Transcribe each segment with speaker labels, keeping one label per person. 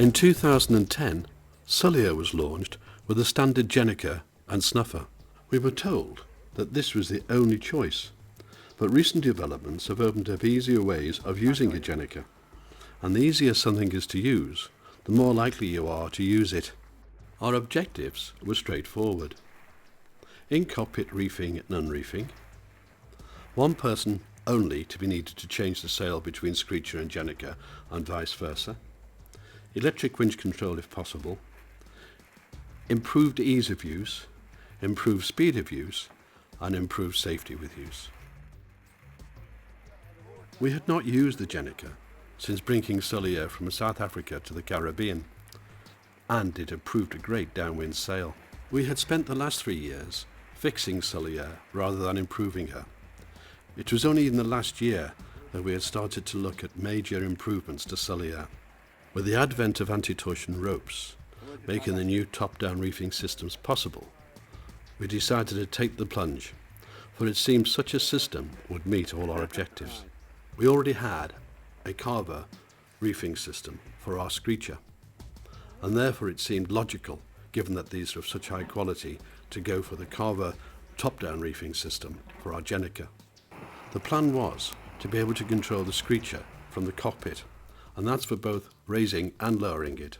Speaker 1: In 2010, Suliere was launched with a standard Gennaker and snuffer. We were told that this was the only choice, but recent developments have opened up easier ways of using a Gennaker, and the easier something is to use, the more likely you are to use it. Our objectives were straightforward. In cockpit reefing and unreefing, one person only to be needed to change the sail between Screacher and Gennaker and vice versa, electric winch control if possible, improved ease of use, improved speed of use, and improved safety with use. We had not used the Gennaker since bringing Suliere from South Africa to the Caribbean, and it had proved a great downwind sail. We had spent the last 3 years fixing Suliere rather than improving her. It was only in the last year that we had started to look at major improvements to Suliere. With the advent of anti-torsion ropes, making the new top-down reefing systems possible, we decided to take the plunge, for it seemed such a system would meet all our objectives. We already had a carver reefing system for our Screacher, and therefore it seemed logical, given that these were of such high quality, to go for the carver top-down reefing system for our Gennaker. The plan was to be able to control the Screacher from the cockpit, and that's for both raising and lowering it.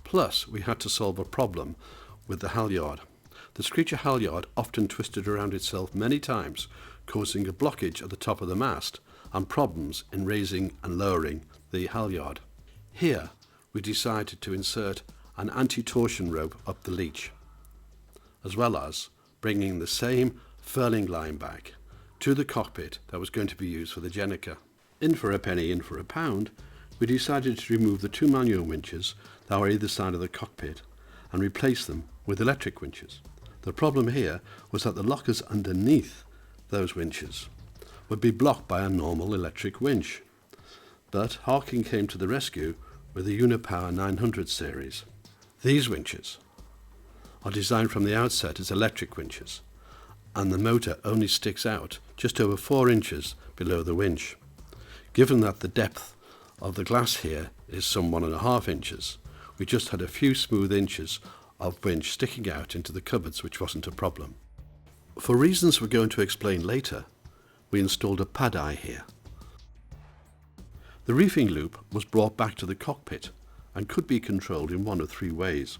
Speaker 1: Plus, we had to solve a problem with the halyard. The Screacher halyard often twisted around itself many times, causing a blockage at the top of the mast and problems in raising and lowering the halyard. Here, we decided to insert an anti-torsion rope up the leech, as well as bringing the same furling line back to the cockpit that was going to be used for the Gennaker. In for a penny, in for a pound, we decided to remove the 2 manual winches that were either side of the cockpit and replace them with electric winches. The problem here was that the lockers underneath those winches would be blocked by a normal electric winch. But Harking came to the rescue with the Unipower 900 series. These winches are designed from the outset as electric winches, and the motor only sticks out just over 4 inches below the winch. Given that the depth of the glass here is some 1.5 inches, we just had a few smooth inches of winch sticking out into the cupboards, which wasn't a problem. For reasons we're going to explain later, we installed a pad eye here. The reefing loop was brought back to the cockpit and could be controlled in one of 3 ways.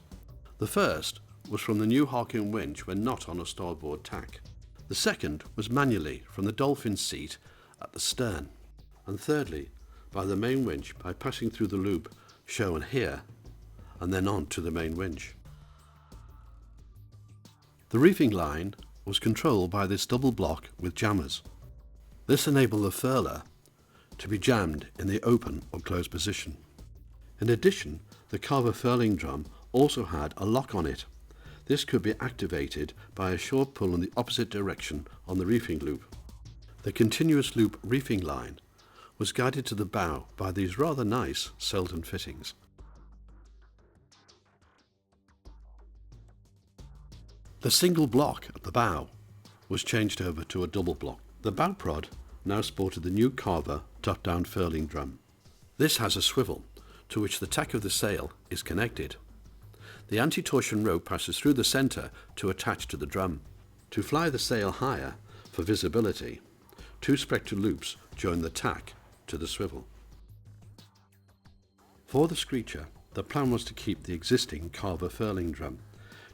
Speaker 1: The first was from the new Harking winch when not on a starboard tack. The second was manually from the dolphin seat at the stern. And thirdly, by the main winch by passing through the loop shown here and then on to the main winch. The reefing line was controlled by this double block with jammers. This enabled the furler to be jammed in the open or closed position. In addition, the carver furling drum also had a lock on it. This could be activated by a short pull in the opposite direction on the reefing loop. The continuous loop reefing line was guided to the bow by these rather nice Selden fittings. The single block at the bow was changed over to a double block. The bow prod now sported the new carver top-down furling drum. This has a swivel to which the tack of the sail is connected. The anti-torsion rope passes through the centre to attach to the drum. To fly the sail higher for visibility, 2 spectral loops join the tack to the swivel. For the Screacher, the plan was to keep the existing carver furling drum,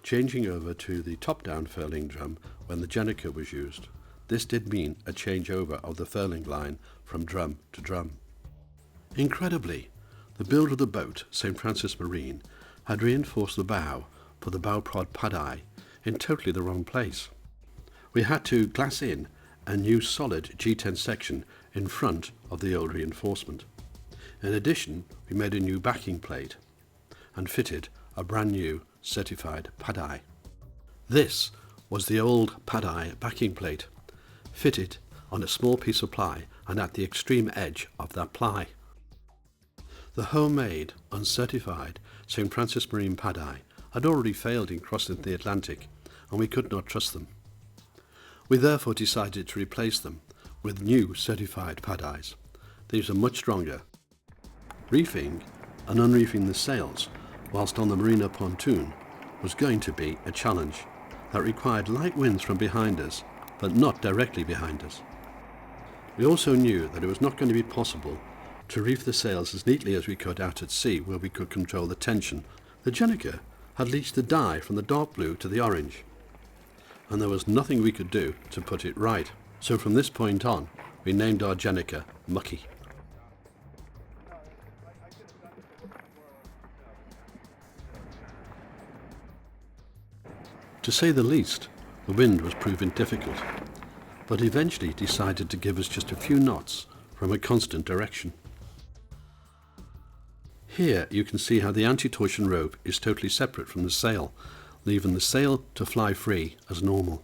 Speaker 1: changing over to the top-down furling drum when the Gennaker was used. This did mean a changeover of the furling line from drum to drum. Incredibly, the build of the boat, St. Francis Marine, had reinforced the bow for the bow prod pad eye in totally the wrong place. We had to glass in a new solid G10 section in front of the old reinforcement. In addition, we made a new backing plate and fitted a brand new certified pad eye. This was the old pad eye backing plate, fitted on a small piece of ply and at the extreme edge of that ply. The homemade, uncertified St. Francis Marine pad eye had already failed in crossing the Atlantic, and we could not trust them. We therefore decided to replace them with new certified pad eyes. These are much stronger. Reefing and unreefing the sails whilst on the marina pontoon was going to be a challenge that required light winds from behind us, but not directly behind us. We also knew that it was not going to be possible to reef the sails as neatly as we could out at sea where we could control the tension. The Gennaker had leached the dye from the dark blue to the orange, and there was nothing we could do to put it right. So from this point on, we named our Gennaker Mucky. To say the least, the wind was proving difficult, but eventually decided to give us just a few knots from a constant direction. Here you can see how the anti-torsion rope is totally separate from the sail, leaving the sail to fly free as normal.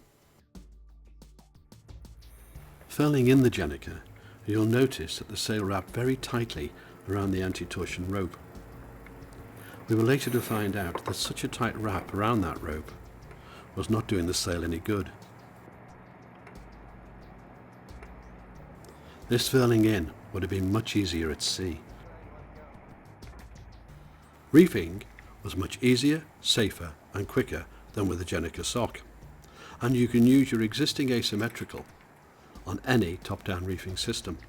Speaker 1: Furling in the Gennaker, you'll notice that the sail wrapped very tightly around the anti-torsion rope. We were later to find out that such a tight wrap around that rope was not doing the sail any good. This furling in would have been much easier at sea. Reefing was much easier, safer and quicker than with the Gennaker sock, and you can use your existing asymmetrical on any top-down reefing system.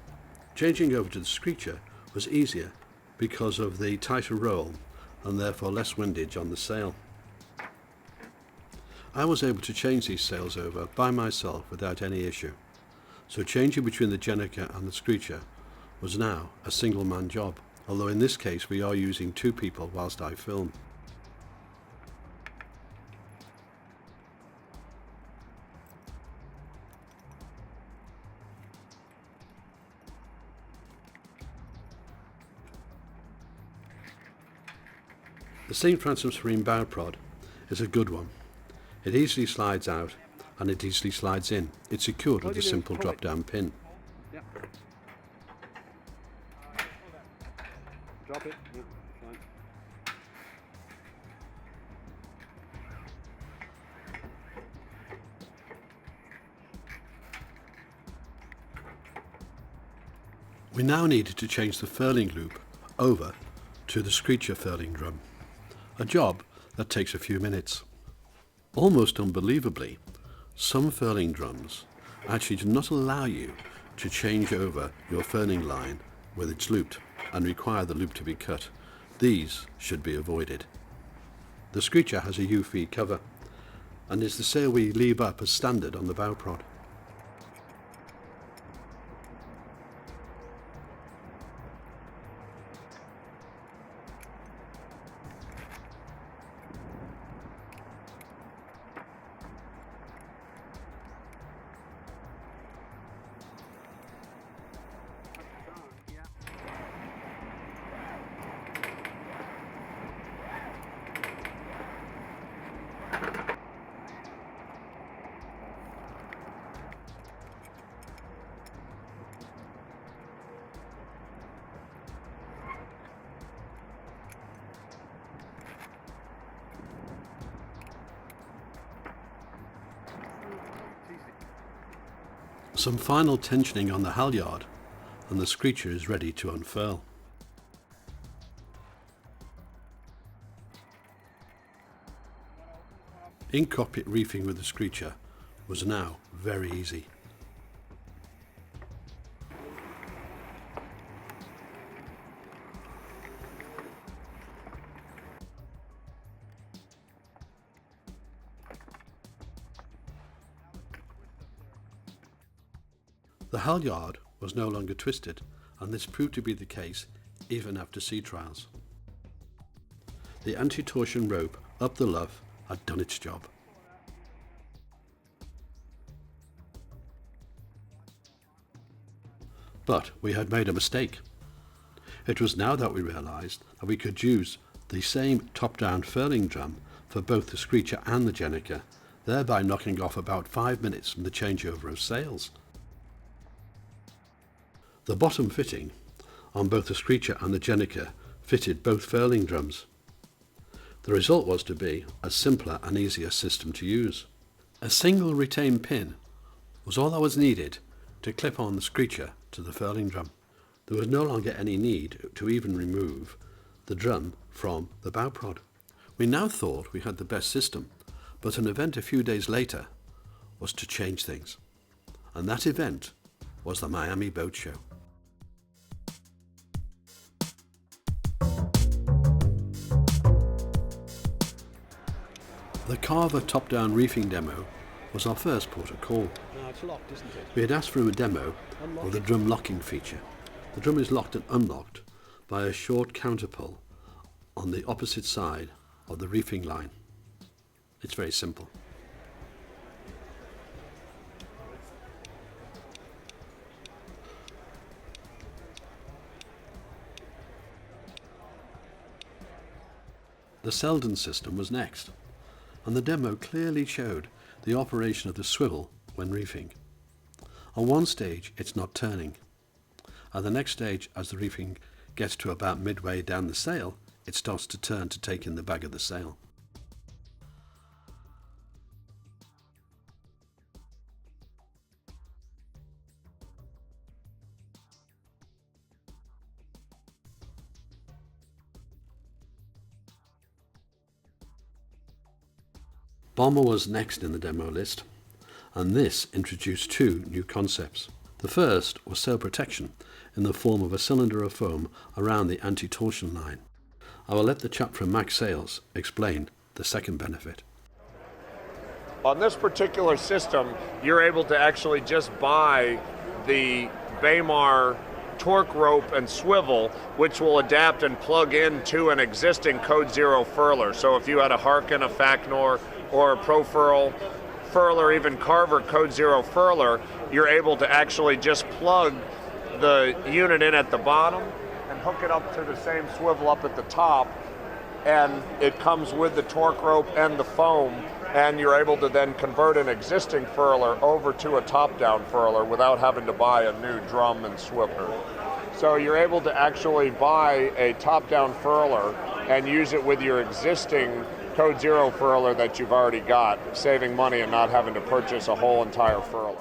Speaker 1: Changing over to the Screacher was easier because of the tighter roll and therefore less windage on the sail. I was able to change these sails over by myself without any issue, so changing between the Gennaker and the Screacher was now a single-man job, although in this case we are using two people whilst I film. The St. Francis Marine bow prod is a good one. It easily slides out and it easily slides in. It's secured with a simple drop-down pin.
Speaker 2: Yeah. Drop it. Yeah, fine.
Speaker 1: We now needed to change the furling loop over to the Screacher furling drum, a job that takes a few minutes. Almost unbelievably, some furling drums actually do not allow you to change over your furling line when it's looped and require the loop to be cut. These should be avoided. The Screacher has a UV cover and is the sail we leave up as standard on the bow prod. Some final tensioning on the halyard and the Screacher is ready to unfurl. In-cockpit reefing with the Screacher was now very easy. The halyard was no longer twisted, and this proved to be the case even after sea trials. The anti-torsion rope up the luff had done its job. But we had made a mistake. It was now that we realised that we could use the same top-down furling drum for both the Screacher and the Gennaker, thereby knocking off about 5 minutes from the changeover of sails. The bottom fitting on both the Screacher and the Gennaker fitted both furling drums. The result was to be a simpler and easier system to use. A single retained pin was all that was needed to clip on the Screacher to the furling drum. There was no longer any need to even remove the drum from the bow prod. We now thought we had the best system, but an event a few days later was to change things. And that event was the Miami Boat Show. The Carver top-down reefing demo was our first port of call.
Speaker 2: No, it's locked, isn't it?
Speaker 1: We had asked for a demo of the drum locking feature. The drum is locked and unlocked by a short counterpull on the opposite side of the reefing line. It's very simple. The Selden system was next, and the demo clearly showed the operation of the swivel when reefing. On one stage it's not turning. At the next stage, as the reefing gets to about midway down the sail, it starts to turn to take in the bag of the sail. Bomber was next in the demo list, and this introduced two new concepts. The first was sail protection in the form of a cylinder of foam around the anti-torsion line. I will let the chap from Max Sails explain the second benefit.
Speaker 3: On this particular system, you're able to actually just buy the Baymar torque rope and swivel, which will adapt and plug into an existing Code Zero furler. So if you had a Harkin, a Facnor, or a Profurl, furl, or even Carver Code Zero furler, you're able to actually just plug the unit in at the bottom and hook it up to the same swivel up at the top, and it comes with the torque rope and the foam, and you're able to then convert an existing furler over to a top-down furler without having to buy a new drum and swivel. So you're able to actually buy a top-down furler and use it with your existing Code Zero furler that you've already got, saving money and not having to purchase a whole entire furler.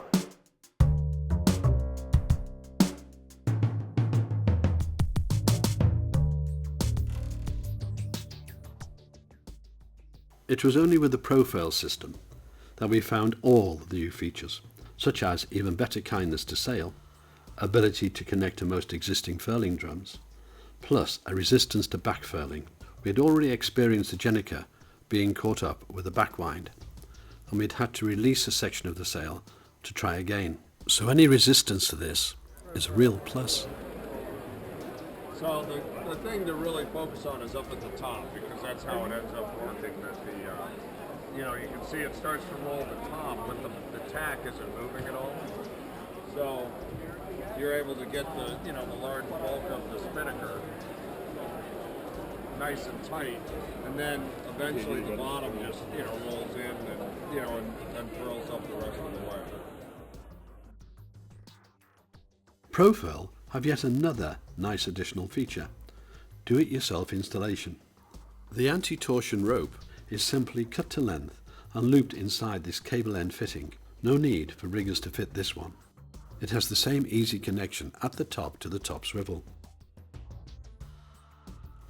Speaker 1: It was only with the Profurl system that we found all the new features, such as even better kindness to sail, ability to connect to most existing furling drums, plus a resistance to back furling. We had already experienced the Gennaker being caught up with a backwind, and we'd had to release a section of the sail to try again. So any resistance to this is a real plus.
Speaker 4: So the thing to really focus on is up at the top, because that's how it ends up working. That you can see it starts to roll the top, but the tack isn't moving at all. So you're able to get the large bulk of the spinnaker nice and tight, and then eventually the bottom just rolls in and furls up the rest of the way.
Speaker 1: Profurl have yet another nice additional feature: do-it-yourself installation. The anti-torsion rope is simply cut to length and looped inside this cable end fitting. No need for riggers to fit this one. It has the same easy connection at the top to the top swivel.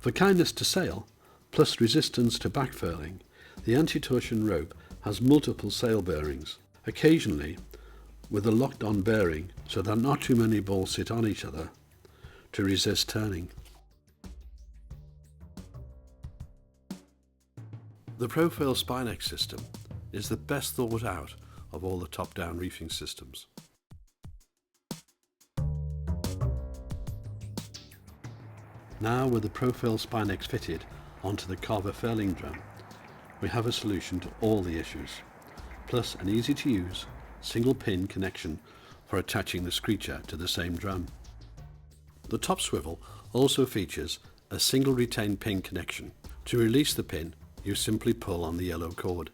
Speaker 1: For kindness to sail, plus resistance to back furling, the anti-torsion rope has multiple sail bearings, occasionally with a locked-on bearing so that not too many balls sit on each other to resist turning. The Profurl Spinex system is the best thought out of all the top-down reefing systems. Now with the Profurl Spinex fitted onto the Carver furling drum, we have a solution to all the issues, plus an easy to use single pin connection for attaching the Screacher to the same drum. The top swivel also features a single retained pin connection. To release the pin, you simply pull on the yellow cord.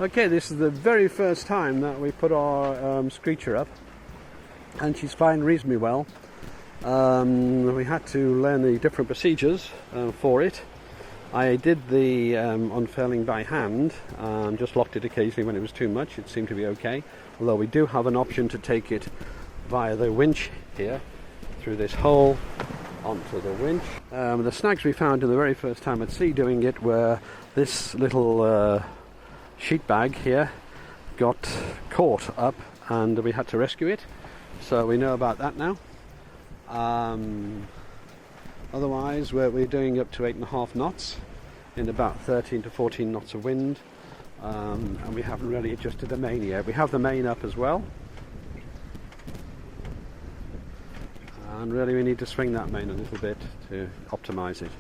Speaker 1: Okay, this is the very first time that we put our Screacher up, and she's flying reasonably well. We had to learn the different procedures for it. I did the unfurling by hand and just locked it occasionally when it was too much. It seemed to be okay, although we do have an option to take it via the winch here through this hole onto the winch. The snags we found in the very first time at sea doing it were this little sheet bag here got caught up and we had to rescue it, so we know about that now. Otherwise we're doing up to 8.5 knots in about 13 to 14 knots of wind, and we haven't really adjusted the main yet. We have the main up as well, and really we need to swing that main a little bit to optimize it.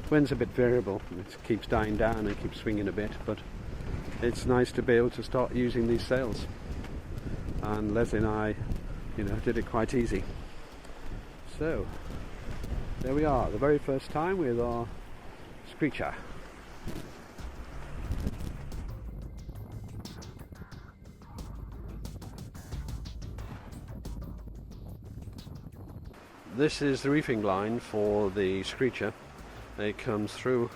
Speaker 1: Wind's a bit variable, it keeps dying down and keeps swinging a bit, but it's nice to be able to start using these sails, and Leslie and I, did it quite easy. So there we are, the very first time with our Screacher. This is the reefing line for the Screacher. It comes through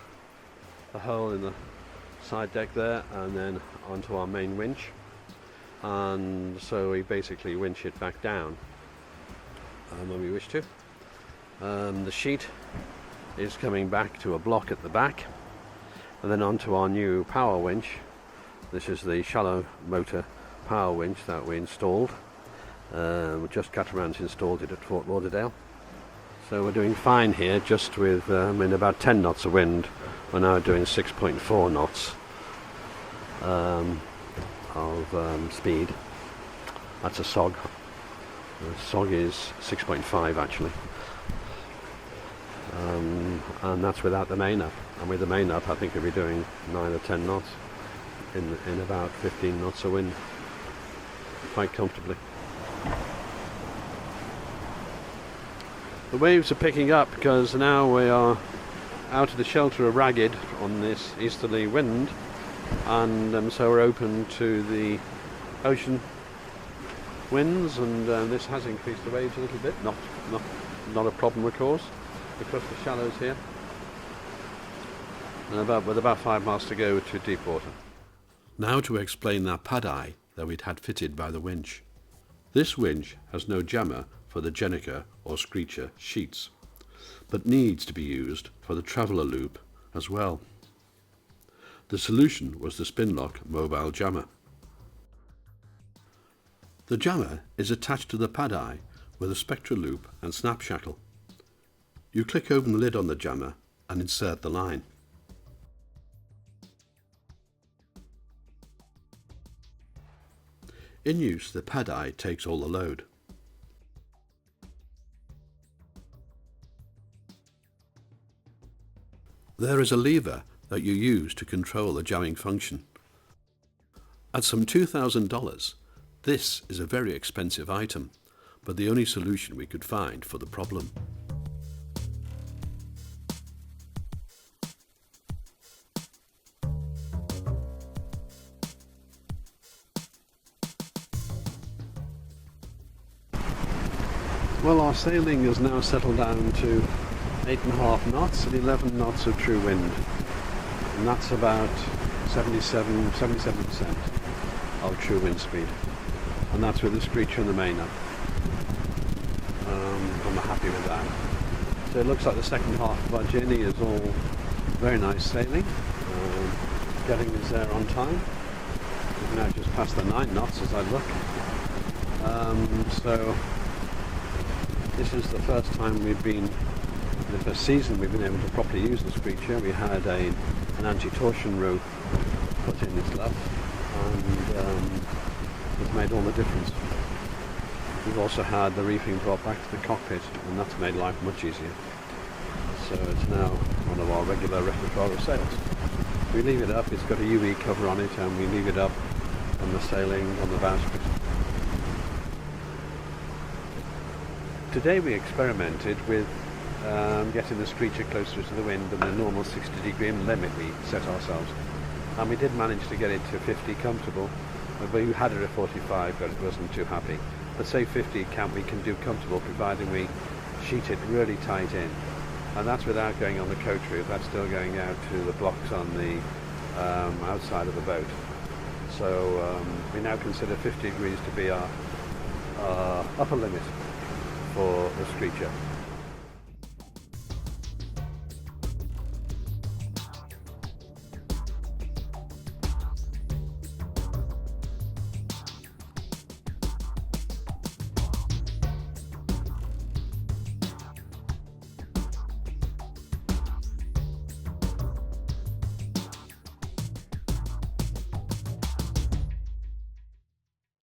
Speaker 1: a hole in the side deck there and then onto our main winch, and so we basically winch it back down when we wish to. The sheet is coming back to a block at the back and then onto our new power winch. This is the shallow motor power winch that we installed. Just Catamarans installed it at Fort Lauderdale. So we're doing fine here, just with in about 10 knots of wind. We're now doing 6.4 knots of speed. That's a SOG. The SOG is 6.5 actually. And that's without the main up. And with the main up I think we'll be doing 9 or 10 knots in about 15 knots of wind quite comfortably. The waves are picking up because now we are out of the shelter of Ragged on this easterly wind, and so we're open to the ocean winds, and this has increased the waves a little bit. Not a problem, of course, because the shallows here. And with about 5 miles to go to deep water. Now to explain that pad eye that we'd had fitted by the winch. This winch has no jammer for the Gennaker or Screacher sheets, but needs to be used for the traveller loop as well. The solution was the Spinlock mobile jammer. The jammer is attached to the pad eye with a spectra loop and snap shackle. You click open the lid on the jammer and insert the line. In use, the pad eye takes all the load. There is a lever that you use to control the jamming function. At some $2,000, this is a very expensive item, but the only solution we could find for the problem. Well, our sailing has now settled down to 8.5 knots and 11 knots of true wind, and that's about 77% of true wind speed, and that's with the Screacher and the main up. I'm happy with that. So it looks like the second half of our journey is all very nice sailing, getting us there on time. We've now just passed the 9 knots as I look. So this is the first time we've been, the first season we've been able to properly use the Screacher. We had an anti-torsion rope put in this luff, and it's made all the difference. We've also had the reefing brought back to the cockpit, and that's made life much easier. So it's now one of our regular repertoire of sails. We leave it up, it's got a UV cover on it, and we leave it up on the sailing on the bowsprit. Today we experimented with getting the Screacher closer to the wind than the normal 60-degree limit we set ourselves. and we did manage to get it to 50 comfortable. We had it at 45, but it wasn't too happy. But say 50 we can do comfortable, providing we sheet it really tight in. And that's without going on the coach roof. That's still going out to the blocks on the outside of the boat. So we now consider 50 degrees to be our upper limit for the Screacher.